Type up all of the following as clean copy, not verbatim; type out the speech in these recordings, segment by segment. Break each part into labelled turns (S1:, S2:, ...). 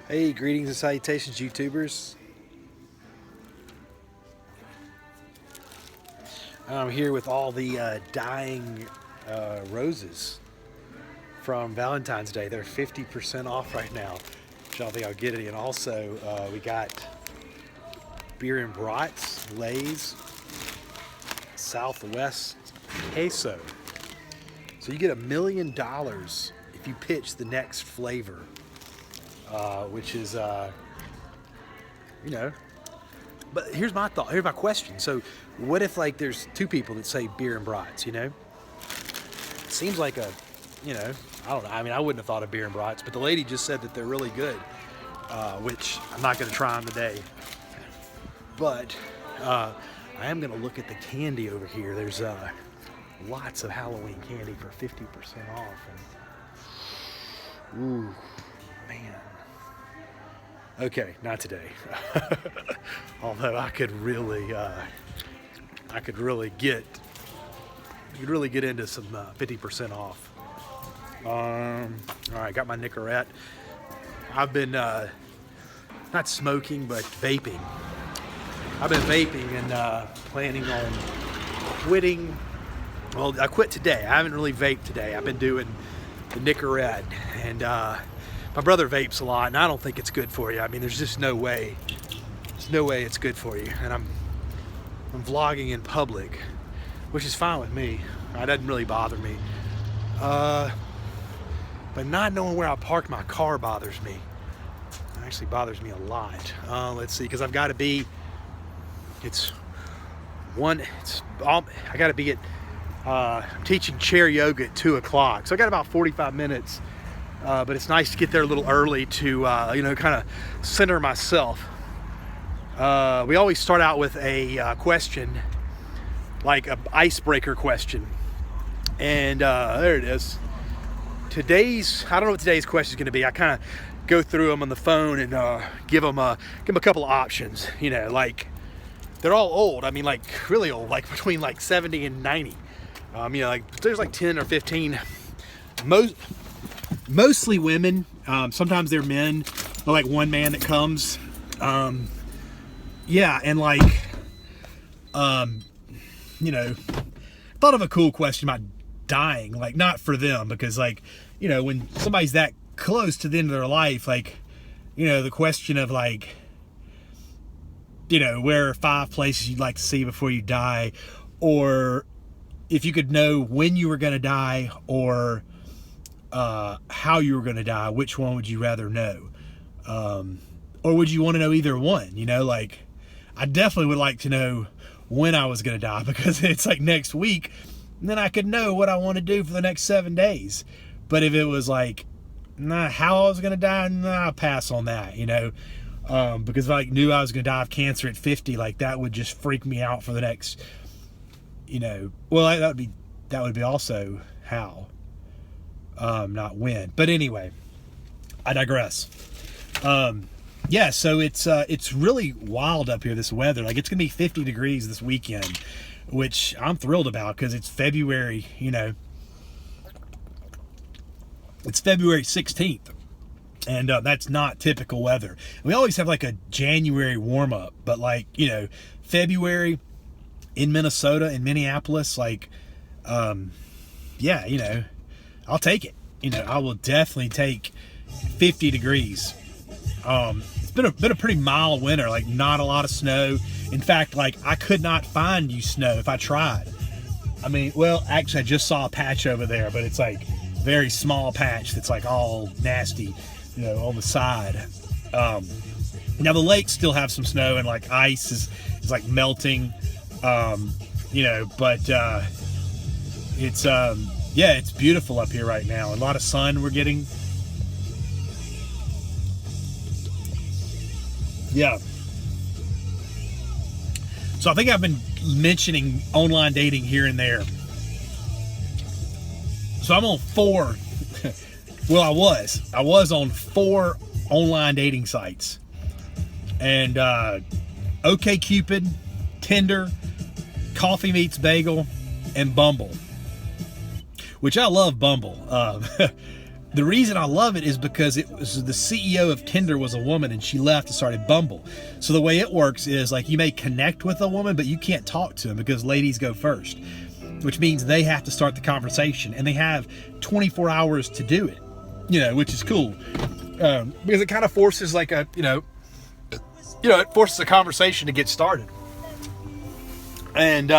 S1: Hey, greetings and salutations, YouTubers. I'm here with all the dying roses from Valentine's Day. They're 50% off right now, which I don't think I'll get any. And also, we got beer and brats, Lay's, Southwest queso. So you get $1 million if you pitch the next flavor, which is, you know. But here's my thought. Here's my question. So, what if like there's two people that say beer and brats? It seems like I don't know. I mean, I wouldn't have thought of beer and brats, but the lady just said that they're really good, which I'm not going to try them today. But I am going to look at the candy over here. There's lots of Halloween candy for 50% off. And, ooh, man. Okay, not today. Although I could really get into some 50% off. All right, got my Nicorette. I've been not smoking, but vaping. I've been vaping and planning on quitting. Well, I quit today. I haven't really vaped today. I've been doing the Nicorette, and my brother vapes a lot, and I don't think it's good for you. I mean, there's just no way. There's no way it's good for you. And I'm vlogging in public, which is fine with me. It doesn't really bother me. But not knowing where I parked my car bothers me. It actually bothers me a lot. Let's see, because I've got to be. I got to be at. I'm teaching chair yoga at 2 o'clock, so I got about 45 minutes. But it's nice to get there a little early to, kind of center myself. We always start out with a question, like an icebreaker question. And there it is. I don't know what today's question is going to be. I kind of go through them on the phone and give them a couple of options. Like they're all old. I mean, like really old, like between like 70 and 90. Like there's like 10 or 15. Mostly women. Sometimes they're men. Like one man that comes. Yeah, and like, thought of a cool question about dying. Like not for them, because like, when somebody's that close to the end of their life, like, the question of like, where are 5 places you'd like to see before you die, or if you could know when you were going to die, or how you were going to die, which one would you rather know? Or would you want to know either one? Like I definitely would like to know when I was going to die, because it's like next week, and then I could know what I want to do for the next 7 days. But if it was like, how I was going to die, I'll pass on that, because if I knew I was going to die of cancer at 50, like that would just freak me out for the next, well, that would be also how, not when. But anyway, I digress. Yeah, so it's really wild up here, this weather. Like it's gonna be 50 degrees this weekend, which I'm thrilled about because it's February. It's February 16th, and that's not typical weather. We always have like a January warm up, but like February in Minnesota, in Minneapolis, like yeah, I'll take it. I will definitely take 50 degrees. It's been a pretty mild winter, like not a lot of snow. In fact, like I could not find you snow if I tried. I mean, well, actually I just saw a patch over there, but it's like very small patch that's like all nasty, on the side. Now the lakes still have some snow, and like ice is like melting, but it's yeah, it's beautiful up here right now. A lot of sun we're getting. Yeah. So I think I've been mentioning online dating here and there. So I'm on 4. Well, I was on 4 online dating sites. And OkCupid, Tinder, Coffee Meets Bagel, and Bumble. Which I love Bumble. the reason I love it is because it was the CEO of Tinder was a woman, and she left and started Bumble. So the way it works is like you may connect with a woman, but you can't talk to them because ladies go first, which means they have to start the conversation, and they have 24 hours to do it, which is cool, because it kind of forces like a, it forces a conversation to get started. And,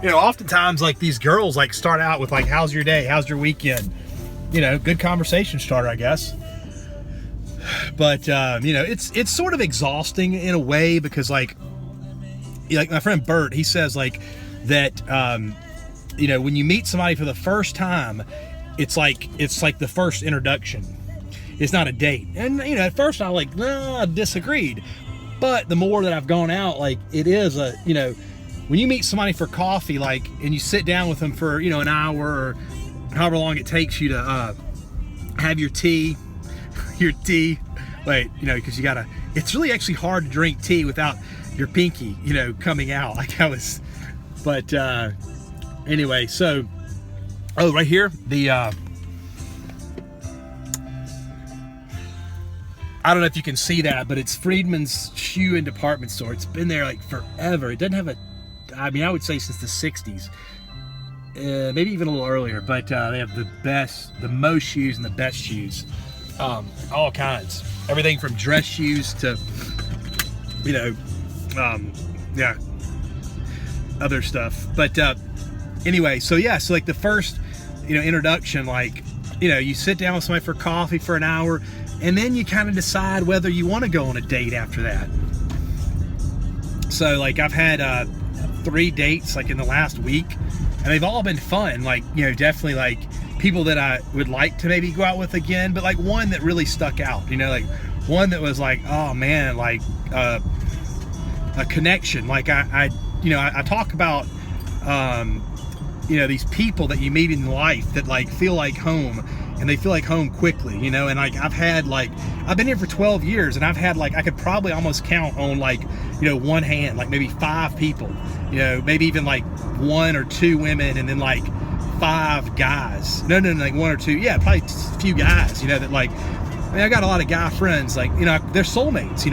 S1: oftentimes like these girls like start out with like, how's your day? How's your weekend? Good conversation starter, I guess. But, it's sort of exhausting in a way because like my friend Bert, he says like that, when you meet somebody for the first time, it's like the first introduction. It's not a date. And, at first I disagreed. But the more that I've gone out, like it is when you meet somebody for coffee, like, and you sit down with them for, an hour or however long it takes you to have your tea, because it's really actually hard to drink tea without your pinky, coming out but anyway, so, right here, I don't know if you can see that, but it's Friedman's Shoe and Department Store. It's been there like forever. It doesn't have I would say since the 60s, maybe even a little earlier, but they have the most shoes and the best shoes, all kinds, everything from dress shoes to, other stuff. But anyway, so like the first, introduction, like, you sit down with somebody for coffee for an hour, and then you kind of decide whether you want to go on a date after that. So like I've had 3 dates like in the last week, and they've all been fun. Like, definitely like people that I would like to maybe go out with again, but like one that really stuck out, like one that was like, oh man, like a connection. Like I talk about, these people that you meet in life that like feel like home, and they feel like home quickly, and like I've been here for 12 years, and I've had like, I could probably almost count on like, one hand, like maybe 5 people, maybe even like 1 or 2 women, and then like 5 guys. No, like 1 or 2, yeah, probably a few guys, that like, I got a lot of guy friends, like, they're soulmates,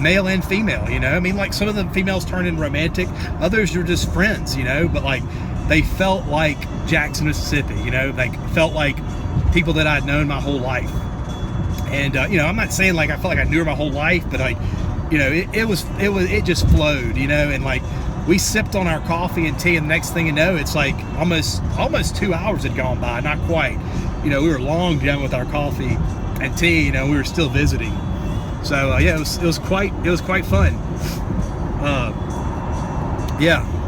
S1: male and female, like some of the females turn in romantic, others are just friends, but like they felt like Jackson, Mississippi, like felt like people that I'd known my whole life. And I'm not saying like I felt like I knew her my whole life, but like, it just flowed, and like we sipped on our coffee and tea, and the next thing you know, it's like almost 2 hours had gone by, not quite. We were long done with our coffee and tea, we were still visiting. So yeah, it was quite fun.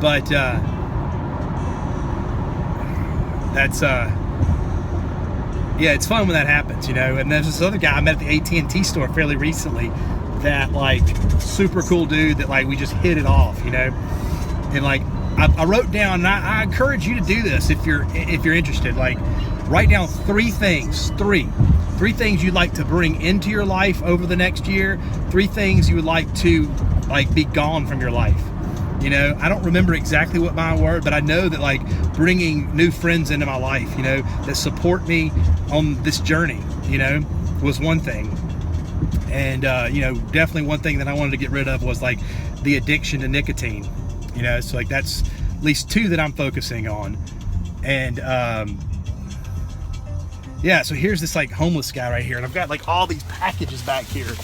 S1: But that's it's fun when that happens, And there's this other guy I met at the AT&T store fairly recently, that like super cool dude that like we just hit it off, And like I wrote down, and I encourage you to do this if you're interested. Like write down 3 things, three things you'd like to bring into your life over the next year, 3 things you would like to like be gone from your life. I don't remember exactly what mine were, but I know that like bringing new friends into my life, that support me on this journey, was one thing. And, definitely one thing that I wanted to get rid of was like the addiction to nicotine, so like that's at least 2 that I'm focusing on. And, so here's this like homeless guy right here, and I've got like all these packages back here,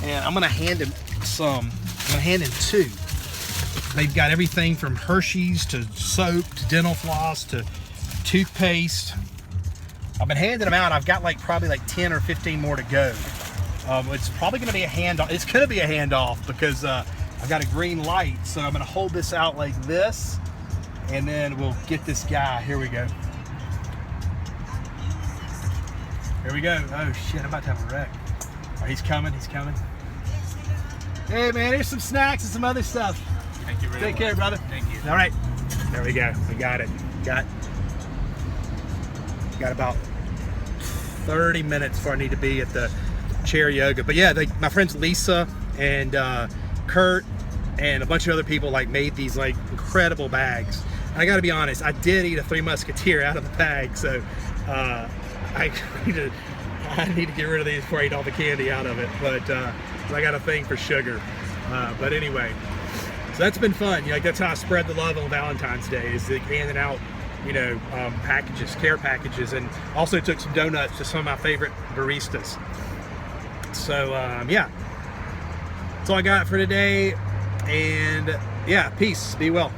S1: and I'm going to hand him some. I'm going to hand him 2. They've got everything from Hershey's to soap to dental floss to toothpaste. I've been handing them out. I've got like probably like 10 or 15 more to go. It's probably going to be a handoff. It's going to be a handoff because I've got a green light. So I'm going to hold this out like this, and then we'll get this guy. Here we go. Here we go. Oh shit, I'm about to have a wreck. Oh, he's coming. Hey man, here's some snacks and some other stuff.
S2: Thank you very much.
S1: Take care, brother.
S2: Thank you.
S1: All right. There we go. We got it. Got about 30 minutes before I need to be at the chair yoga. But yeah, my friends Lisa and Kurt and a bunch of other people like made these like incredible bags. I got to be honest, I did eat a Three Musketeer out of the bag, so I need to get rid of these before I eat all the candy out of it. But I got a thing for sugar. But anyway, so that's been fun. Like, that's how I spread the love on Valentine's Day, is like handing out, packages, care packages, and also took some donuts to some of my favorite baristas. So yeah, that's all I got for today. And yeah, peace. Be well.